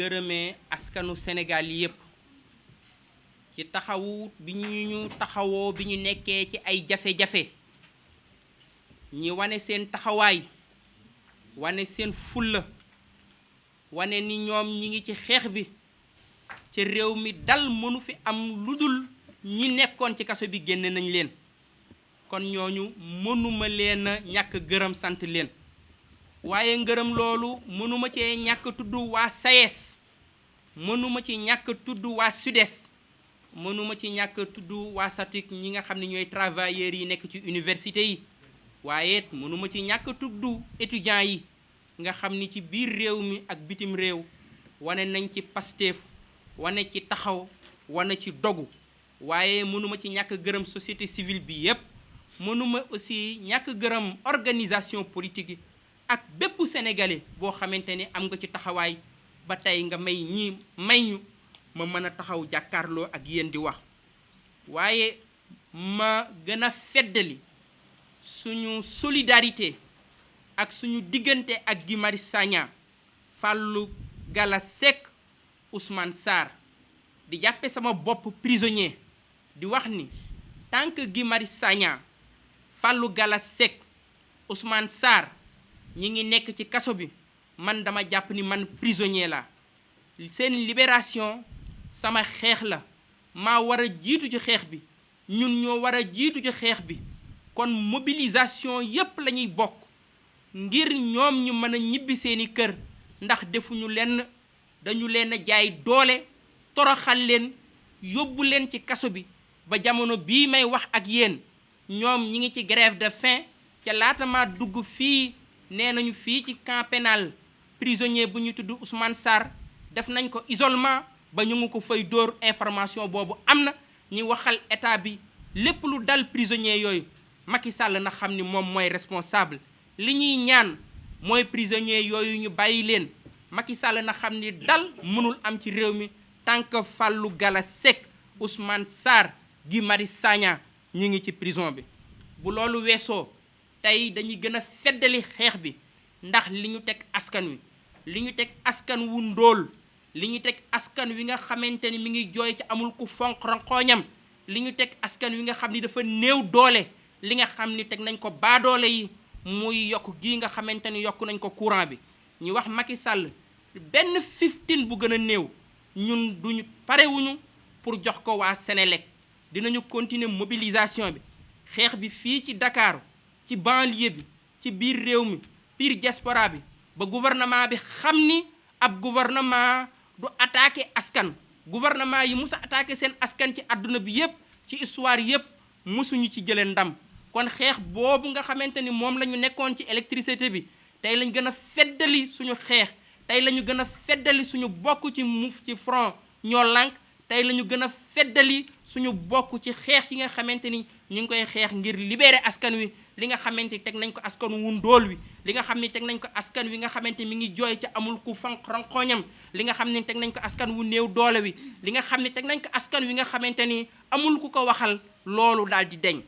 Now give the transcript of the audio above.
gërëmee askanu Sénégal yépp ci taxawu bi ñu taxawoo bi ñu nekkee ci ay jafe-jafe ñi wane seen taxawaay wane seen fulla wane ni ñoom ñi ngi ci xeex bi ci réew mi dal mënu fi am lu dul ñi nekkoon ci kaso bi génne nañ leen kon ñooñu mënuma leen a ñàkk gërëm sant leen waaye ngërëm loolu mënuma cee ñàkk tudd waa SAES mënuma ci ñàkk tudd waa SUDES mënuma ci ñàkk tudd waa SATUC ñi nga xam ne ñooy travailleurs yi nekk ci université yi waaye mënuma ci ñàkk tudd étudiants yi nga xam ni ci biir réew mi ak bitim réew wane nañ ci Pastef wane ci taxaw wane ci dogu waaye mënuma ci ñàkk gërëm société civile bi yépp mënuma aussi ñàkk gërëm organisation politique yi ak bépp sénégalais boo xamante ni am nga ci taxawaay ba tey nga may ñu ma mën a taxaw jàkkaarloo ak yéen di wax waaye ma gën a feddali suñu solidarité ak suñu diggante ak Guy Marius Sagna Fallou Galass Seck Ousmane Sarr di jàppe sama bopp prisonnier di wax ni tant que Guy Marius Sagna Fallou Galass Seck Ousmane Sarr ñi ngi nekk ci kaso bi man dama jàpp ni man prisonnier la seen libération sama xeex la maa war a jiitu ci xeex bi ñun ñoo war a jiitu ci xeex bi kon mobilisation yépp la ñuy bokk ngir ñoom ñu mën a ñibbi seeni kër ndax defuñu lenn dañu leen a jaay doole toroxal leen yóbbu leen ci kaso bi ba jamono bii may wax ak yéen ñoom ñi ngi ci grève de faim ca laata ma dugg fii nee nañu fii ci camp pénal prisonnier bu ñu tudd Ousmane Sarr def nañ ko isolement ba ñu ngi ko fay dóor information boobu am na ñi waxal état bi lépp lu dal prisonnier yooyu Macky Sall na xam ni moom mooy responsable li ñuy ñaan mooy prisonnier yooyu ñu bàyyi leen Macky Sall na xam ni dal mënul am ci réew mi tant que Fallou Galass Seck Ousmane Sarr Guy Marius Sagna ñu ngi ci prison bi bu loolu weesoo tey dañuy gën a feddali xeex bi ndax li ñu teg askan wi li ñu teg askan wu ndóol li ñu teg askan wi nga xamante ni mi ngi jooy ci amul ku fonk ranqooñam li ñu teg askan wi nga xam ni dafa néew doole li nga xam ni teg nañ ko baadoole yi muy yokk gii nga xamante ni yokk nañ ko courant bi ñu wax Macky Sall benn 15 bu gën a néew ñun duñu parewuñu pour jox ko waa Sénélec dinañu continuer mobilisation bi xeex bi fii ci Dakar ci banlieue bi ci biir réew mi biir diaspora bi ba gouvernement bi xam ni ab gouvernement du attaqué askan gouvernement yi mus a attaqué seen askan ci àdduna bi yépp ci histoire yépp musuñu ci jëlee ndam kon xeex boobu nga xamante ni moom la ñu nekkoon ci électricité bi tey lañ gën a feddali suñu xeex tey la ñu gën a feddali suñu bokk ci front ñoo lànk tey la ñu gën a feddali suñu bokk ci xeex yi nga xamante ni ñu ngi koy xeex ngir libérer askan wi li nga xamante ni teg nañ ko askan wu ndóol wi li nga xam ne teg nañ ko askan wi nga xamante mi ngi jooy ca amul ku fanq ranqooñam li nga xam ne teg nañ ko askan wu néew doole wi li nga xam ne teg nañ ko askan wi nga xamante ni amul ku ko waxal loolu daal di deñ